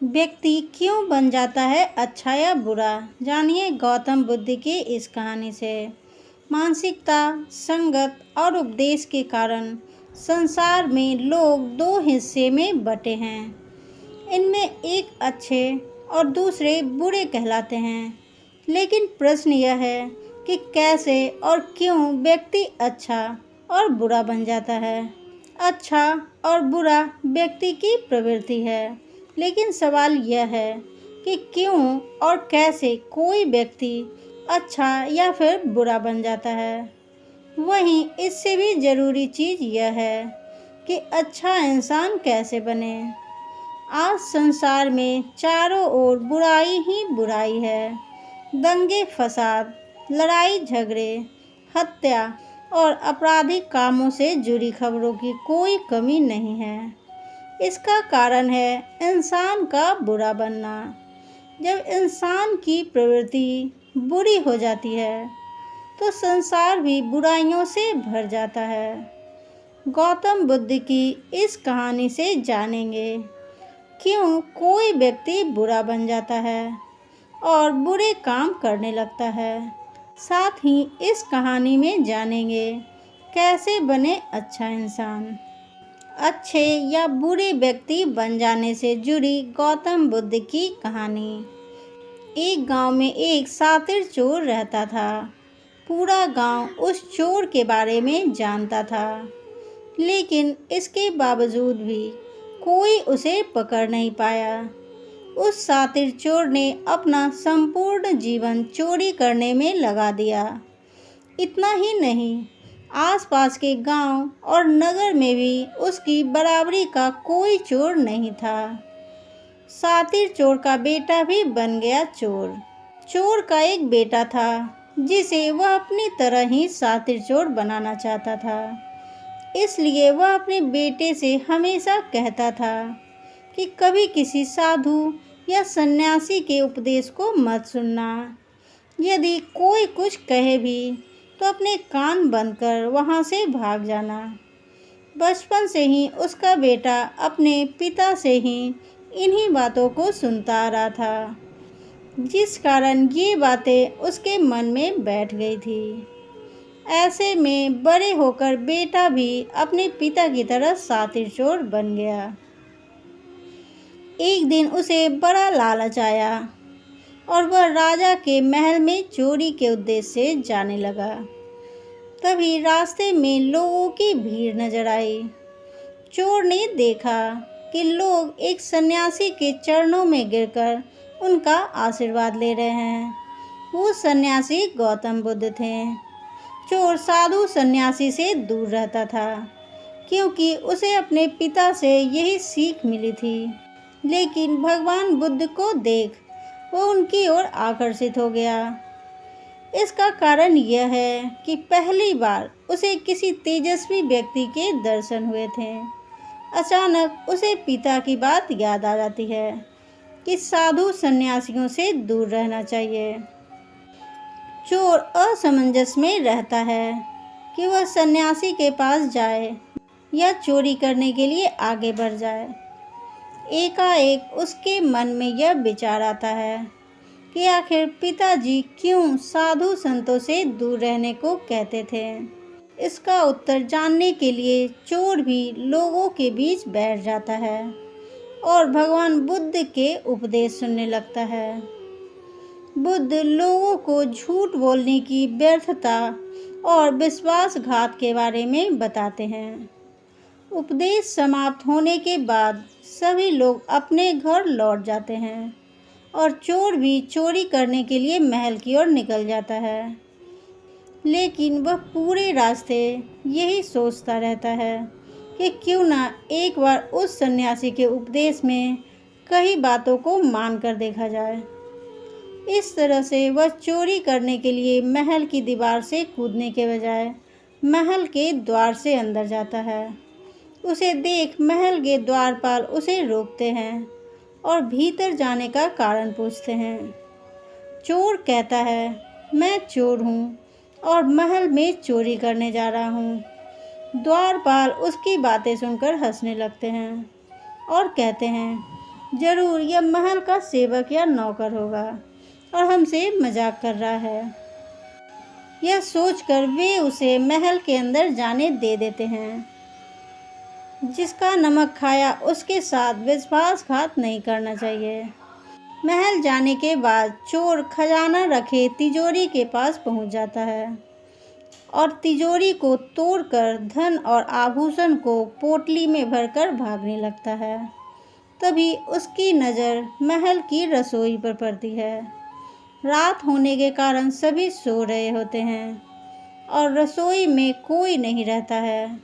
व्यक्ति क्यों बन जाता है अच्छा या बुरा, जानिए गौतम बुद्ध की इस कहानी से। मानसिकता, संगत और उपदेश के कारण संसार में लोग दो हिस्से में बटे हैं। इनमें एक अच्छे और दूसरे बुरे कहलाते हैं। लेकिन प्रश्न यह है कि कैसे और क्यों व्यक्ति अच्छा और बुरा बन जाता है। अच्छा और बुरा व्यक्ति की प्रवृत्ति है, लेकिन सवाल यह है कि क्यों और कैसे कोई व्यक्ति अच्छा या फिर बुरा बन जाता है। वहीं इससे भी ज़रूरी चीज़ यह है कि अच्छा इंसान कैसे बने। आज संसार में चारों ओर बुराई ही बुराई है। दंगे फसाद, लड़ाई झगड़े, हत्या और आपराधिक कामों से जुड़ी खबरों की कोई कमी नहीं है। इसका कारण है इंसान का बुरा बनना। जब इंसान की प्रवृत्ति बुरी हो जाती है तो संसार भी बुराइयों से भर जाता है। गौतम बुद्ध की इस कहानी से जानेंगे क्यों कोई व्यक्ति बुरा बन जाता है और बुरे काम करने लगता है। साथ ही इस कहानी में जानेंगे कैसे बने अच्छा इंसान। अच्छे या बुरे व्यक्ति बन जाने से जुड़ी गौतम बुद्ध की कहानी। एक गांव में एक शातिर चोर रहता था। पूरा गांव उस चोर के बारे में जानता था, लेकिन इसके बावजूद भी कोई उसे पकड़ नहीं पाया। उस शातिर चोर ने अपना संपूर्ण जीवन चोरी करने में लगा दिया। इतना ही नहीं, आसपास के गांव और नगर में भी उसकी बराबरी का कोई चोर नहीं था। शातिर चोर का बेटा भी बन गया चोर। चोर का एक बेटा था जिसे वह अपनी तरह ही शातिर चोर बनाना चाहता था। इसलिए वह अपने बेटे से हमेशा कहता था कि कभी किसी साधु या सन्यासी के उपदेश को मत सुनना। यदि कोई कुछ कहे भी तो अपने कान बंद कर वहाँ से भाग जाना। बचपन से ही उसका बेटा अपने पिता से ही इन्हीं बातों को सुनता आ रहा था, जिस कारण ये बातें उसके मन में बैठ गई थी। ऐसे में बड़े होकर बेटा भी अपने पिता की तरह शातिर चोर बन गया। एक दिन उसे बड़ा लालच आया और वह राजा के महल में चोरी के उद्देश्य से जाने लगा। तभी रास्ते में लोगों की भीड़ नजर आई। चोर ने देखा कि लोग एक सन्यासी के चरणों में गिरकर उनका आशीर्वाद ले रहे हैं। वो सन्यासी गौतम बुद्ध थे। चोर साधु सन्यासी से दूर रहता था, क्योंकि उसे अपने पिता से यही सीख मिली थी। लेकिन भगवान बुद्ध को देख वो उनकी ओर आकर्षित हो गया। इसका कारण यह है कि पहली बार उसे किसी तेजस्वी व्यक्ति के दर्शन हुए थे। अचानक उसे पिता की बात याद आ जाती है कि साधु सन्यासियों से दूर रहना चाहिए। चोर असमंजस में रहता है कि वह सन्यासी के पास जाए या चोरी करने के लिए आगे बढ़ जाए। एकाएक उसके मन में यह विचार आता है कि आखिर पिताजी क्यों साधु संतों से दूर रहने को कहते थे। इसका उत्तर जानने के लिए चोर भी लोगों के बीच बैठ जाता है और भगवान बुद्ध के उपदेश सुनने लगता है। बुद्ध लोगों को झूठ बोलने की व्यर्थता और विश्वासघात के बारे में बताते हैं। उपदेश समाप्त होने के बाद सभी लोग अपने घर लौट जाते हैं और चोर भी चोरी करने के लिए महल की ओर निकल जाता है। लेकिन वह पूरे रास्ते यही सोचता रहता है कि क्यों ना एक बार उस सन्यासी के उपदेश में कई बातों को मान कर देखा जाए। इस तरह से वह चोरी करने के लिए महल की दीवार से कूदने के बजाय महल के द्वार से अंदर जाता है। उसे देख महल के द्वारपाल उसे रोकते हैं और भीतर जाने का कारण पूछते हैं। चोर कहता है, मैं चोर हूँ और महल में चोरी करने जा रहा हूँ। द्वारपाल उसकी बातें सुनकर हंसने लगते हैं और कहते हैं, जरूर यह महल का सेवक या नौकर होगा और हमसे मजाक कर रहा है। यह सोचकर वे उसे महल के अंदर जाने दे देते हैं। जिसका नमक खाया उसके साथ विश्वासघात नहीं करना चाहिए। महल जाने के बाद चोर खजाना रखे तिजोरी के पास पहुंच जाता है और तिजोरी को तोड़कर धन और आभूषण को पोटली में भरकर भागने लगता है। तभी उसकी नज़र महल की रसोई पर पड़ती है। रात होने के कारण सभी सो रहे होते हैं और रसोई में कोई नहीं रहता है।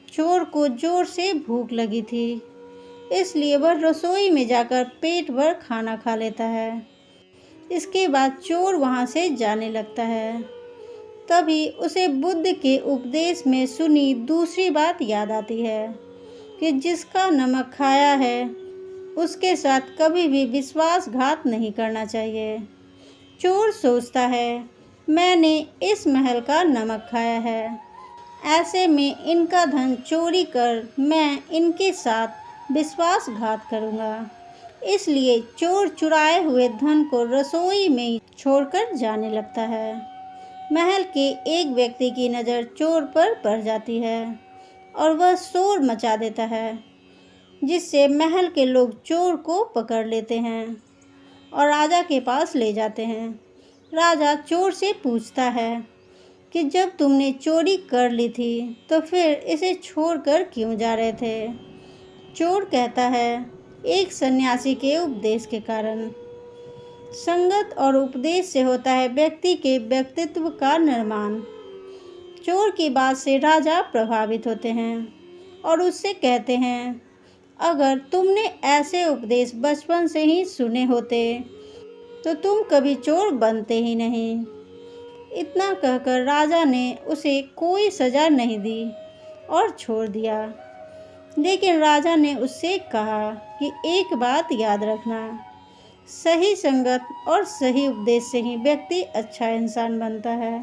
चोर को जोर से भूख लगी थी, इसलिए वह रसोई में जाकर पेट भर खाना खा लेता है। इसके बाद चोर वहां से जाने लगता है। तभी उसे बुद्ध के उपदेश में सुनी दूसरी बात याद आती है कि जिसका नमक खाया है उसके साथ कभी भी विश्वासघात नहीं करना चाहिए। चोर सोचता है, मैंने इस महल का नमक खाया है, ऐसे में इनका धन चोरी कर मैं इनके साथ विश्वासघात करूंगा। इसलिए चोर चुराए हुए धन को रसोई में छोड़कर जाने लगता है। महल के एक व्यक्ति की नज़र चोर पर पड़ जाती है और वह शोर मचा देता है, जिससे महल के लोग चोर को पकड़ लेते हैं और राजा के पास ले जाते हैं। राजा चोर से पूछता है कि जब तुमने चोरी कर ली थी तो फिर इसे छोड़कर क्यों जा रहे थे? चोर कहता है, एक सन्यासी के उपदेश के कारण। संगत और उपदेश से होता है व्यक्ति के व्यक्तित्व का निर्माण। चोर की बात से राजा प्रभावित होते हैं और उससे कहते हैं, अगर तुमने ऐसे उपदेश बचपन से ही सुने होते तो तुम कभी चोर बनते ही नहीं। इतना कहकर राजा ने उसे कोई सज़ा नहीं दी और छोड़ दिया। लेकिन राजा ने उससे कहा कि एक बात याद रखना, सही संगत और सही उपदेश से ही व्यक्ति अच्छा इंसान बनता है।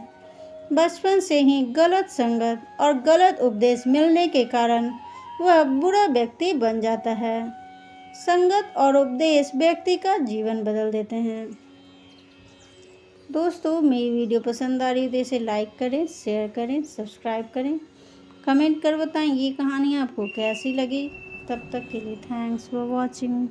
बचपन से ही गलत संगत और गलत उपदेश मिलने के कारण वह बुरा व्यक्ति बन जाता है। संगत और उपदेश व्यक्ति का जीवन बदल देते हैं। दोस्तों, मेरी वीडियो पसंद आ रही है तो इसे लाइक करें, शेयर करें, सब्सक्राइब करें, कमेंट कर बताएं ये कहानी आपको कैसी लगी। तब तक के लिए थैंक्स फॉर वॉचिंग।